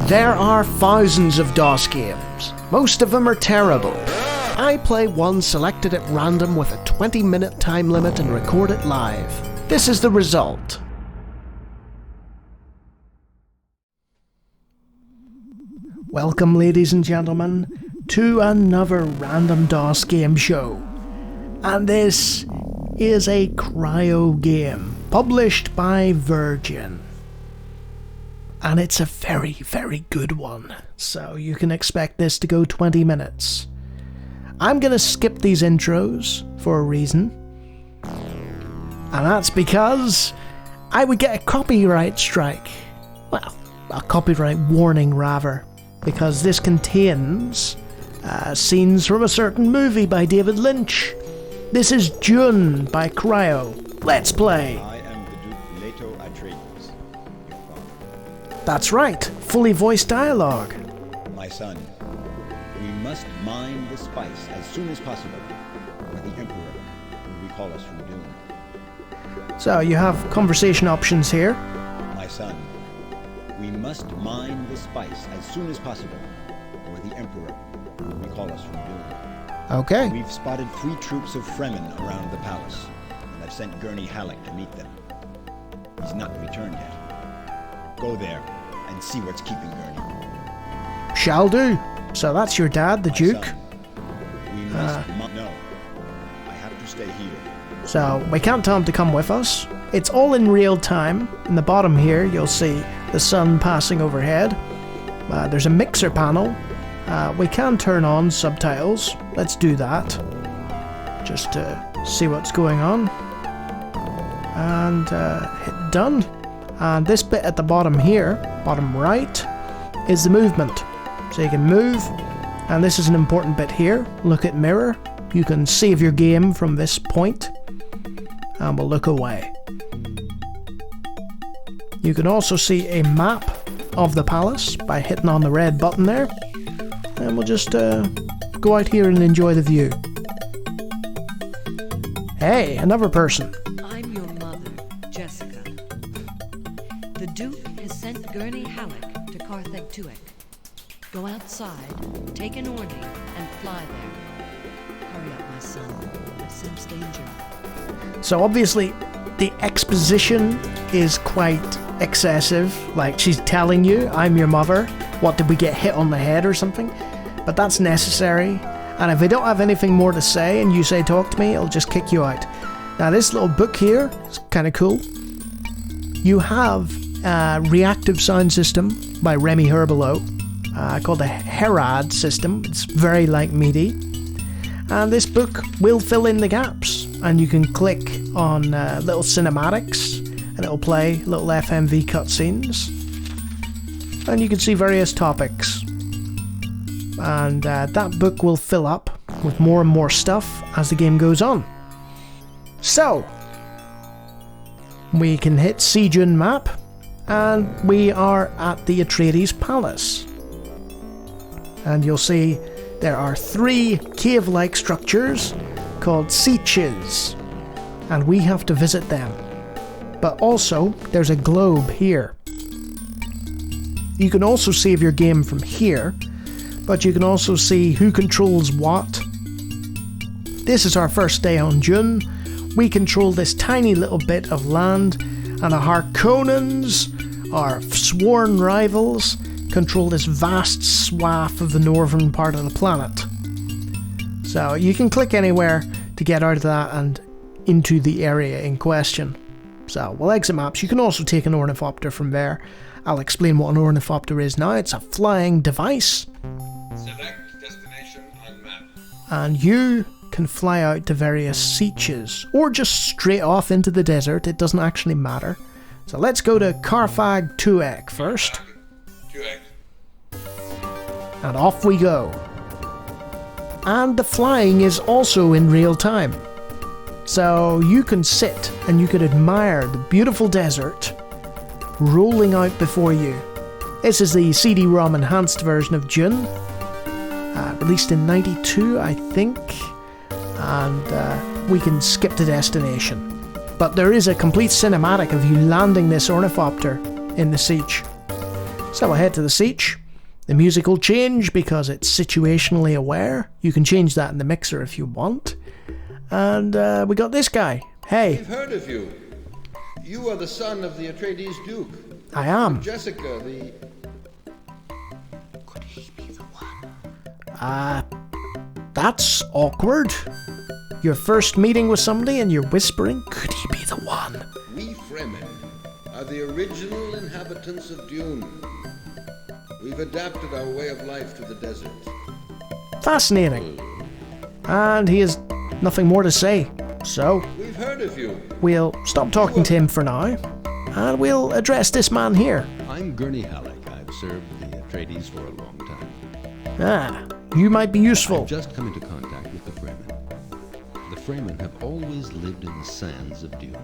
There are thousands of DOS games. Most of them are terrible. I play one selected at random with a 20-minute time limit and record it live. This is the result. Welcome, ladies and gentlemen, to another random DOS game show. And this is a Cryo game, published by Virgin. And it's a very, very good one, so you can expect this to go 20 minutes. I'm going to skip these intros for a reason. And that's because I would get a copyright strike. Well, a copyright warning rather. Because this contains scenes from a certain movie by David Lynch. This is Dune by Cryo. Let's play. I am the Duke Leto Atreides, your father. That's right, fully voiced dialogue. My son, we must mine the spice as soon as possible, or the Emperor will recall us from Dune. So you have conversation options here. My son, we must mine the spice as soon as possible, or the Emperor will recall us from Dune. Okay. We've spotted 3 troops of Fremen around the palace, and I've sent Gurney Halleck to meet them. He's not returned yet. Go there and see what's keeping Gurney. Shall do. So that's your dad, the My Duke. son, we must no. I have to stay here. So we can't tell him to come with us. It's all in real time. In the bottom here, you'll see the sun passing overhead. There's a mixer panel. We can turn on subtitles. Let's do that. Just to see what's going on. And hit done. And this bit at the bottom here, bottom right, is the movement. So you can move. And this is an important bit here. Look at mirror. You can save your game from this point. And we'll look away. You can also see a map of the palace by hitting on the red button there. And we'll just go out here and enjoy the view. Hey, another person. I'm your mother, Jessica. The Duke has sent Gurney Halleck to Carthag Tuek. Go outside, take an order, and fly there. Hurry up, my son. I sense danger. So obviously, the exposition is quite excessive. Like, she's telling you, I'm your mother. What, did we get hit on the head or something? But that's necessary. And if I don't have anything more to say and you say talk to me, I'll just kick you out. Now this little book here is kind of cool. You have a reactive sound system by Remy Herbert called the Herad system. It's very like MIDI. And this book will fill in the gaps. And you can click on little cinematics and it'll play little FMV cutscenes. And you can see various topics. And that book will fill up with more and more stuff as the game goes on. So, we can hit Dune map and we are at the Atreides Palace. And you'll see there are 3 cave-like structures called Sieches, and we have to visit them. But also, there's a globe here. You can also save your game from here, but you can also see who controls what. This is our first day on Dune. We control this tiny little bit of land, and the Harkonnens, our sworn rivals, control this vast swath of the northern part of the planet. So you can click anywhere to get out of that and into the area in question. So we'll exit maps. You can also take an ornithopter from there. I'll explain what an ornithopter is now. It's a flying device. Select destination on map. And you can fly out to various Sieches, or just straight off into the desert. It doesn't actually matter. So let's go to Carthag Tuek first. Tuek. And off we go. And the flying is also in real time. So you can sit and you can admire the beautiful desert rolling out before you. This is the CD-ROM enhanced version of Dune, released in '92, I think, and we can skip to destination. But there is a complete cinematic of you landing this ornithopter in the siege. So we'll head to the siege. The music will change because it's situationally aware. You can change that in the mixer if you want. And we got this guy. Hey. We've heard of you. You are the son of the Atreides Duke. I am. Jessica, the... Could he be the one? That's awkward. Your first meeting with somebody and you're whispering, could he be the one? We Fremen are the original inhabitants of Dune. We've adapted our way of life to the desert. Fascinating. And he has nothing more to say. So, We've heard of you. we'll stop talking to him for now. And we'll address this man here. I'm Gurney Halleck. I've served the Atreides for a long time. Ah, you might be useful. I've just come into contact with the Fremen. The Fremen have always lived in the sands of Dune.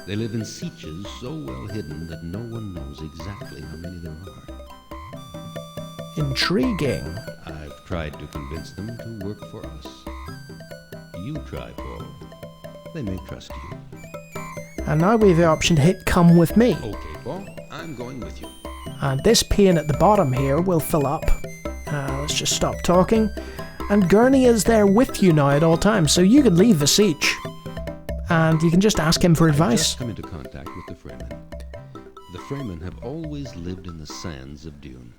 They live in sieges so well hidden that no one knows exactly how many there are. Intriguing. I've tried to convince them to work for us. You try, Paul. They may trust you. And now we have the option to hit come with me. Okay, Paul, I'm going with you. And this pane at the bottom here will fill up. Let's just stop talking. And Gurney is there with you now at all times, so you can leave the siege. And you can just ask him for I've advice. just come into contact with the Fremen. The Fremen have always lived in the sands of Dune.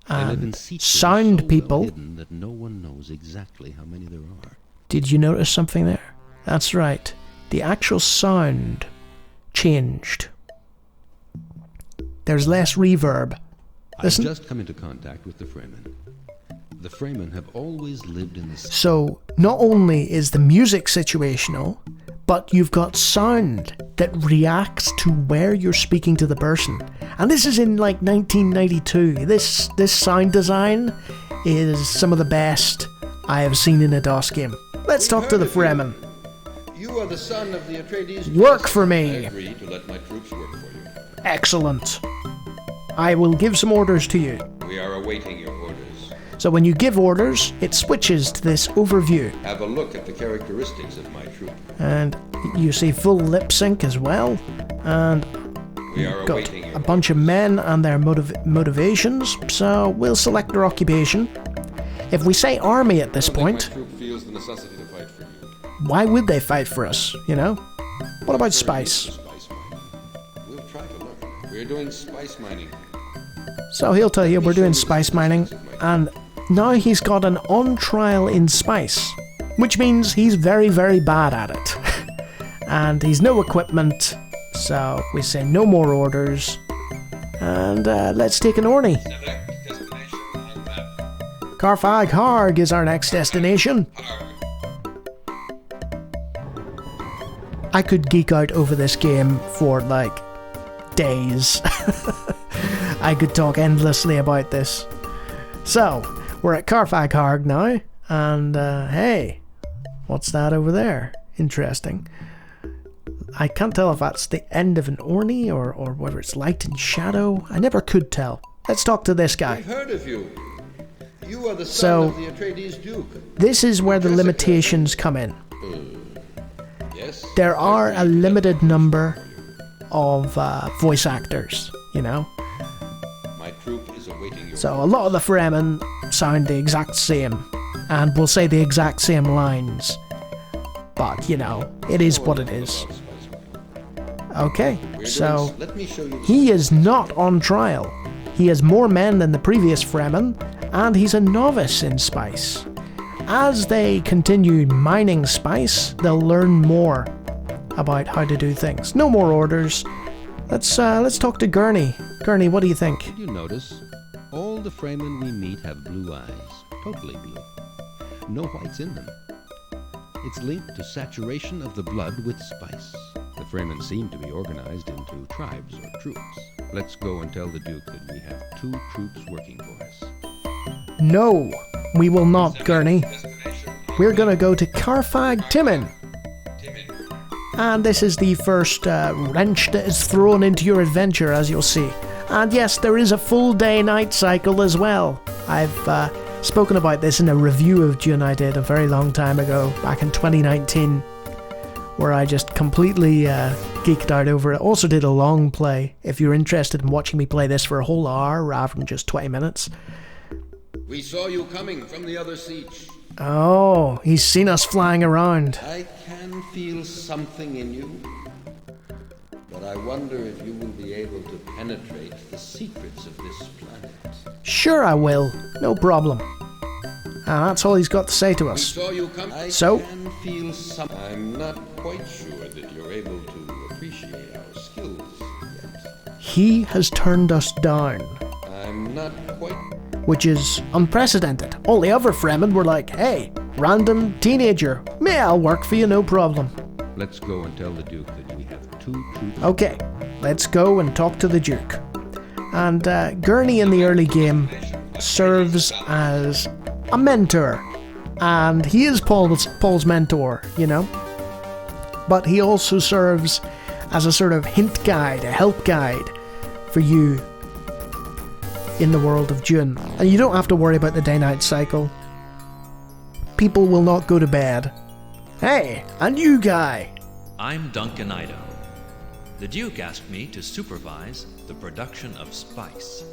They live in sieges sound so people. well hidden that no one knows exactly how many there are. Did you notice something there? That's right. The actual sound changed. There's less reverb. Listen. I've just come into contact with the Fremen. The Fremen have always lived in the... So, not only is the music situational, but you've got sound that reacts to where you're speaking to the person. And this is in like 1992. This sound design is some of the best I have seen in a DOS game. Let's talk to the Fremen. You are the son of the Atreides Duke. Work for I me. agree to let my troops work for you. Excellent. I will give some orders to you. We are awaiting your orders. So when you give orders, it switches to this overview. Have a look at the characteristics of my troop. And you see full lip sync as well. And We are got awaiting your a bunch of men and their motivations. So we'll select their occupation. If we say army at this point, My troop feels the necessity to fight for you. why would they fight for us, you know? What about spice? Spice mining. We'll try to learn. We're doing spice mining. So he'll tell you we're doing spice mining, and now he's got an on trial in spice, which means he's very, very bad at it. And he's no equipment, so we say no more orders, and let's take an Orny. Select destination on map. Carfag Harg is our next destination. I could geek out over this game for like days. I could talk endlessly about this. So, we're at Carfag Harg now, and hey, what's that over there? Interesting. I can't tell if that's the end of an Orny or whether it's light and shadow. I never could tell. Let's talk to this guy. We've heard of you. You are the son So, of the Atreides Duke. this is where the limitations come in. Yes. There are a limited number of voice actors, you know? My troop is awaiting your So a lot of the Fremen sound the exact same, and will say the exact same lines. But, you know, it is what it is. Okay, so Let me show you. he is not on trial. He has more men than the previous Fremen, and he's a novice in spice. As they continue mining spice, they'll learn more about how to do things. No more orders. Let's talk to Gurney. Gurney, what do you think? Did you notice? All the Fremen we meet have blue eyes. Totally blue. No whites in them. It's linked to saturation of the blood with spice. The Fremen seem to be organized into tribes or troops. Let's go and tell the Duke that we have 2 troops working for us. No, we will not, Gurney. destination on We're gonna go to Carfag Timin. Timid. And this is the first wrench that is thrown into your adventure, as you'll see. And yes, there is a full day-night cycle as well. I've spoken about this in a review of Dune I did a very long time ago, back in 2019, where I just completely geeked out over it. Also did a long play, if you're interested in watching me play this for a whole hour rather than just 20 minutes. We saw you coming from the other siege. Oh, he's seen us flying around. I can feel something in you. But I wonder if you will be able to penetrate the secrets of this planet. Sure I will, no problem. And that's all he's got to say to We us. saw you come. So? I can feel something. I'm not quite sure that you're able to appreciate our skills yet. He has turned us down, I'm not quite. which is unprecedented. All the other Fremen were like, hey, random teenager, may I'll work for you, no problem. Let's go and tell the Duke that we have 2 troops. Okay, let's go and talk to the Duke. And Gurney in the early game serves as a mentor. And he is Paul's mentor, you know. But he also serves as a sort of hint guide, a help guide for you in the world of Dune. And you don't have to worry about the day-night cycle. People will not go to bed. Hey, a new guy! I'm Duncan Idaho. The Duke asked me to supervise the production of spice.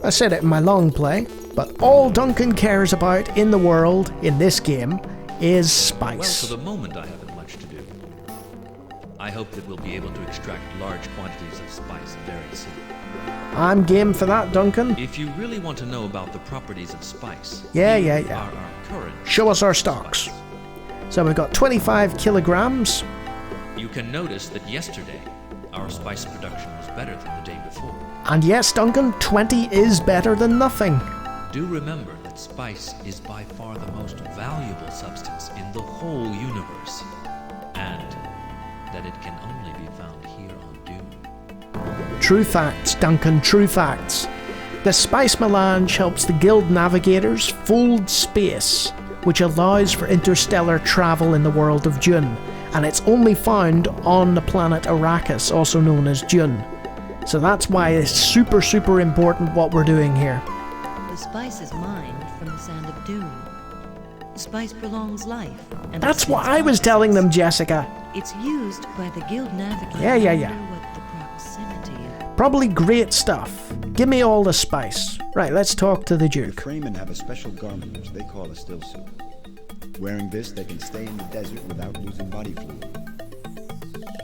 I said it in my long play, but all Duncan cares about in the world, in this game, is Well, spice. for the moment I haven't much to do. I hope that we'll be able to extract large quantities of spice very soon. I'm game for that, Duncan. If you really want to know about the properties of spice, Yeah, here yeah. are our current Show us our stocks. So we've got 25 kilograms. You can notice that yesterday our spice production was better than the day before. And yes, Duncan, 20 is better than nothing. Do remember that spice is by far the most valuable substance in the whole universe, and that it can only be found here on Dune. True facts, Duncan, true facts. The spice melange helps the guild navigators fold space, which allows for interstellar travel in the world of Dune, and it's only found on the planet Arrakis, also known as Dune. So that's why it's super, super important what we're doing here. The spice is mined from the sand of Dune. Spice prolongs life. And That's what extends I was telling them, consciousness. Jessica. It's used by the guild navigator. Yeah. I wonder what the proximity of Probably great stuff. Give me all the spice. Right, let's talk to the Duke. Fremen have a special garment which they call a still suit. Wearing this, they can stay in the desert without losing body fluid.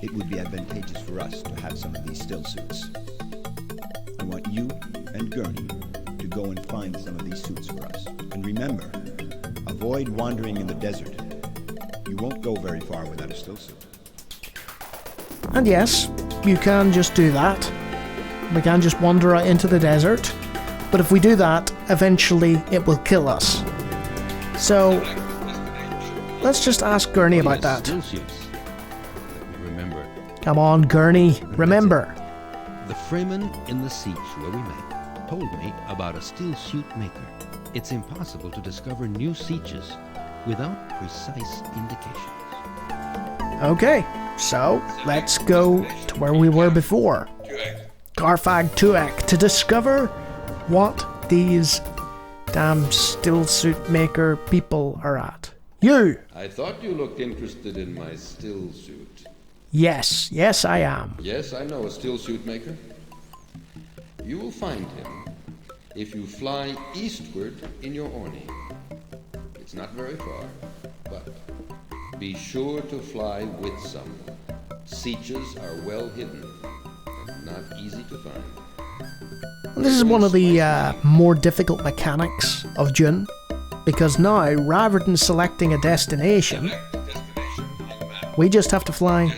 It would be advantageous for us to have some of these still suits. I want you and Gurney to go and find some of these suits for us. And remember, avoid wandering in the desert. You won't go very far without a still suit. And yes, you can just do that. We can just wander out into the desert. But if we do that, eventually it will kill us. So, let's just ask Gurney about that. Still suits. Let me remember. Come on, Gurney, remember. The Fremen in the siege where we met told me about a still suit maker. It's impossible to discover new sieges without precise indications. Okay, so let's go to where we were before. Garfag Tuek, to discover what these damn still suit maker people are at. You! I thought you looked interested in my still suit. Yes, I am. Yes, I know a still suit maker. You will find him if you fly eastward in your Orni. It's not very far, but be sure to fly with someone. Sieges are well hidden and not easy to find. This is one of the more difficult mechanics of Dune, because now, rather than selecting a destination, we just have to fly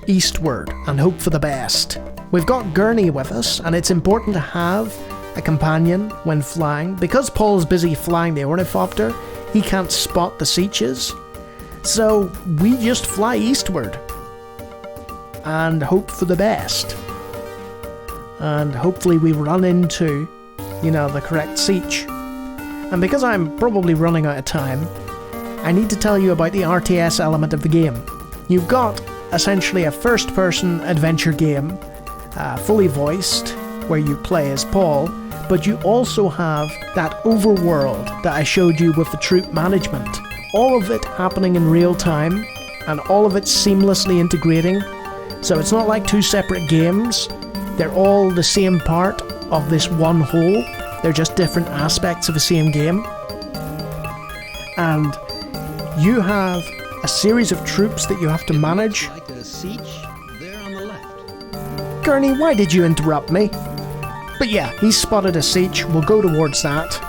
eastward and hope for the best. We've got Gurney with us, and it's important to have a companion when flying. Because Paul's busy flying the ornithopter, he can't spot the sieges, so we just fly eastward and hope for the best. And hopefully we run into, the correct siege. And because I'm probably running out of time, I need to tell you about the RTS element of the game. You've got essentially a first-person adventure game, fully voiced, where you play as Paul, but you also have that overworld that I showed you with the troop management. All of it happening in real time, and all of it's seamlessly integrating. So it's not like two separate games. They're all the same part of this one whole. They're just different aspects of the same game. And you have a series of troops that you have to manage. Like a siege there on the left. Gurney, why did you interrupt me? But yeah, he's spotted a siege. We'll go towards that.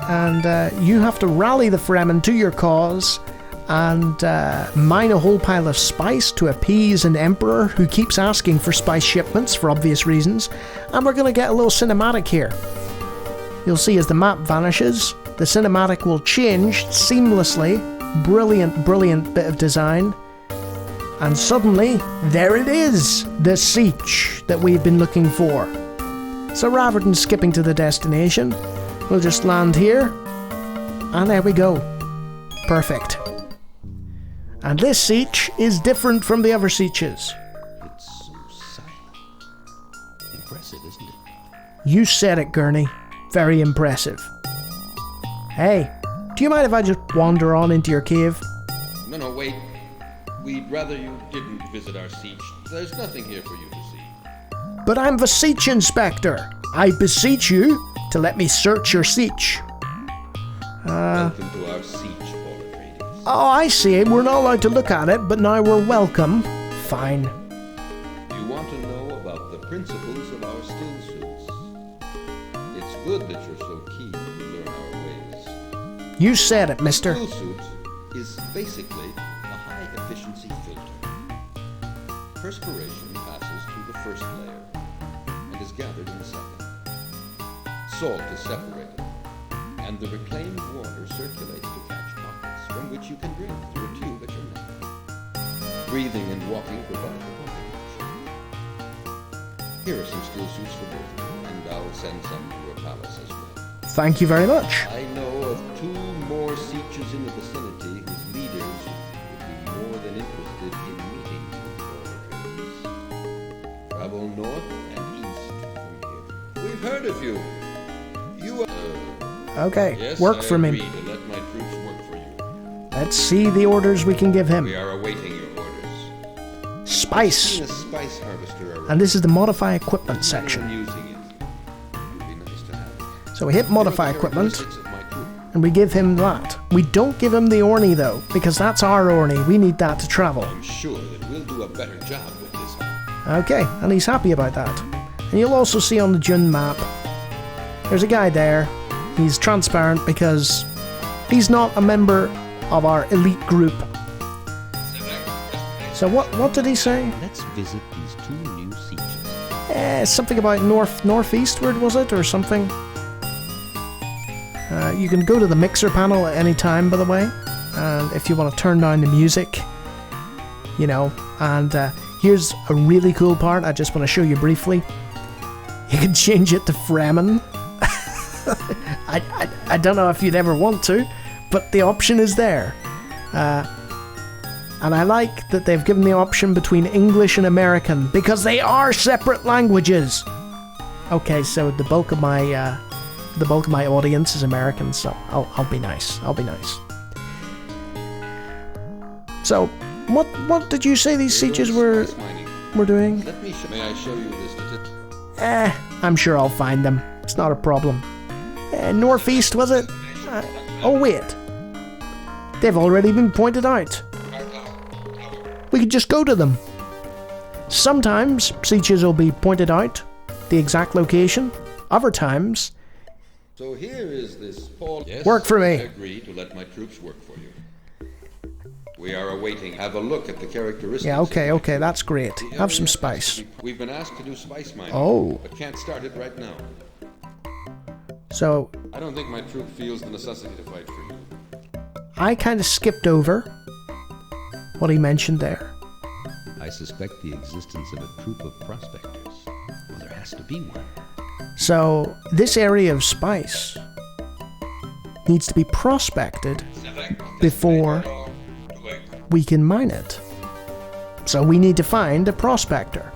And you have to rally the Fremen to your cause and mine a whole pile of spice to appease an emperor who keeps asking for spice shipments for obvious reasons. And we're going to get a little cinematic here. You'll see as the map vanishes, the cinematic will change seamlessly. Brilliant, brilliant bit of design. And suddenly, there it is! The siege that we've been looking for. So rather than skipping to the destination, we'll just land here. And there we go. Perfect. And this siege is different from the other sieges. It's so silent. Impressive, isn't it? You said it, Gurney. Very impressive. Hey, do you mind if I just wander on into your cave? No, wait. We'd rather you didn't visit our siege. There's nothing here for you to see. But I'm the siege inspector. I beseech you to let me search your siege. Welcome to our siege, Atreides. Oh, I see. We're not allowed to look at it, but now we're welcome. Fine. You want to know about the principles of our still suits? It's good that you're so keen to learn our ways. You said it, mister. Still suit is basically a high-efficiency filter. Perspiration passes through the first layer and is gathered in the second. Salt is separated, and the reclaimed water circulates to catch pockets from which you can drink through a tube at your neck. Breathing and walking provide the pumping action. Here are some still suits for both of you, and I'll send some to your palace as well. Thank you very much. I know of 2 more sieges in the vicinity whose leaders would be more than interested in meeting you, Atreides. Travel north and east from here. We've heard of you. You are... Okay, yes, work I for me. agree to let my troops work for you. Let's see the orders we can give him. We are awaiting your orders. Spice. Seen a spice harvester around. And this is the modify equipment Anyone section. using it. It would be nice to have it. So we hit modify Here are the equipment, characteristics of my troop. and we give him that. We don't give him the Orny though, because that's our Orny. We need that to travel. I'm sure that we'll do a better job with this one. Okay, and he's happy about that. And you'll also see on the Dune map, there's a guy there. He's transparent because he's not a member of our elite group. So what did he say? Let's visit these 2 new sieges. Something about northeastward, was it, or something? You can go to the mixer panel at any time, by the way, and if you want to turn down the music, you know. And here's a really cool part. I just want to show you briefly. You can change it to Fremen. I don't know if you'd ever want to, but the option is there. And I like that they've given the option between English and American, because they are separate languages. Okay, so the bulk of my audience is American, so I'll be nice. I'll be nice. So, what did you say these sieges were doing? Let me may I show you the statistics? I'm sure I'll find them. It's not a problem. Northeast, was it? Oh wait, they've already been pointed out. We could just go to them. Sometimes sieges will be pointed out, the exact location. Other times, So here is this Paul. Yes, work for me. I agree to let my troops work for you. We are awaiting. Have a look at the characteristics. Yeah, of okay, my okay, troops. that's great. The Have some area spice. has to be- We've been asked to do spice mining. Oh. But can't start it right now. So I don't think my troop feels the necessity to fight for you. I kind of skipped over what he mentioned there. I suspect the existence of a troop of prospectors. Well, there has to be one. So this area of spice needs to be prospected before we can mine it. So we need to find a prospector.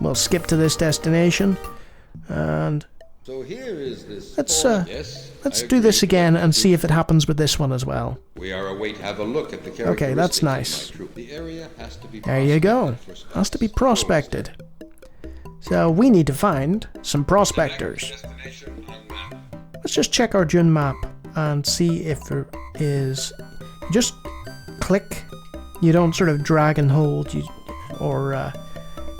We'll skip to this destination and So here is this. Let's do this again and see if it happens with this one as well. We are away to have a look at the characteristics. Okay, that's of my nice. troop. The area has to be There you go. prospected for Has to be spice. prospected. So we need to find some prospectors. Destination on map. Let's just check our Dune map and see if there is. You just click. You don't sort of drag and hold.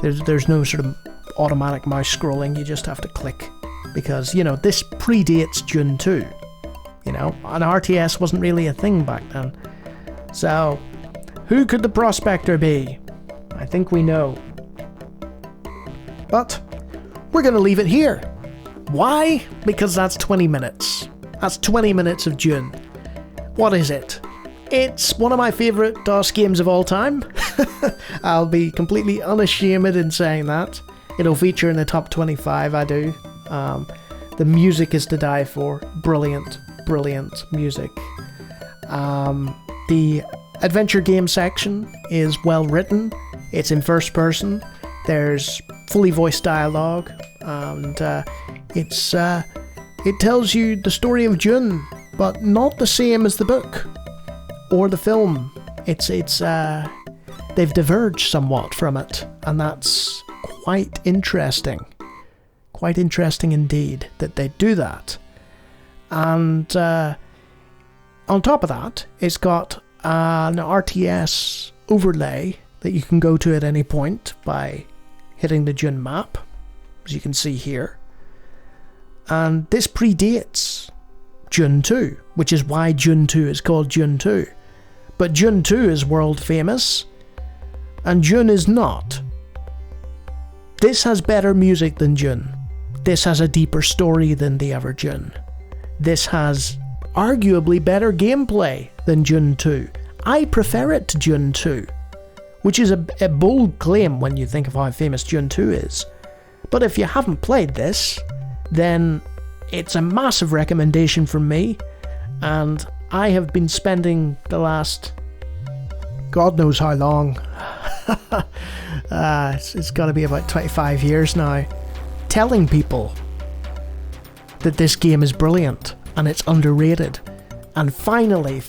There's no sort of automatic mouse scrolling. You just have to click, because this predates Dune 2. An RTS wasn't really a thing back then. So, who could the prospector be? I think we know. But we're going to leave it here. Why? Because that's 20 minutes. That's 20 minutes of Dune. What is it? It's one of my favourite DOS games of all time. I'll be completely unashamed in saying that. It'll feature in the top 25, I do. The music is to die for. Brilliant, brilliant music. The adventure game section is well written. It's in first person. There's fully voiced dialogue, and it tells you the story of Dune, but not the same as the book or the film. They've diverged somewhat from it, and that's quite interesting. Quite interesting indeed that they do that. And on top of that, it's got an RTS overlay that you can go to at any point by hitting the Dune map, as you can see here. And this predates Dune 2, which is why Dune 2 is called Dune 2. But Dune 2 is world famous, and Dune is not. This has better music than Dune. This has a deeper story than the other Dune. This has arguably better gameplay than Dune 2. I prefer it to Dune 2, which is a bold claim when you think of how famous Dune 2 is. But if you haven't played this, then it's a massive recommendation from me, and I have been spending the last God knows how long, it's got to be about 25 years now, telling people that this game is brilliant and it's underrated. And finally,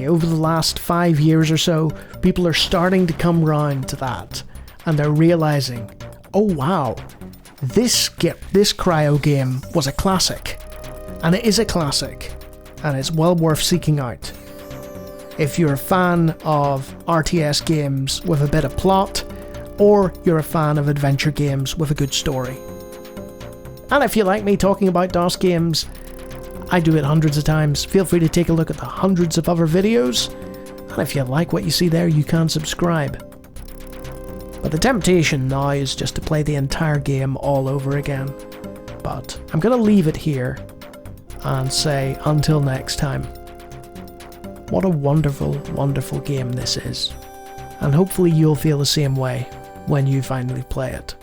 over the last 5 years or so, people are starting to come round to that, and they're realizing, oh wow, this Cryo game was a classic, and it is a classic, and it's well worth seeking out. If you're a fan of RTS games with a bit of plot, or you're a fan of adventure games with a good story. And if you like me talking about DOS games, I do it hundreds of times. Feel free to take a look at the hundreds of other videos, and if you like what you see there, you can subscribe. But the temptation now is just to play the entire game all over again. But I'm going to leave it here and say until next time. What a wonderful, wonderful game this is. And hopefully you'll feel the same way when you finally play it.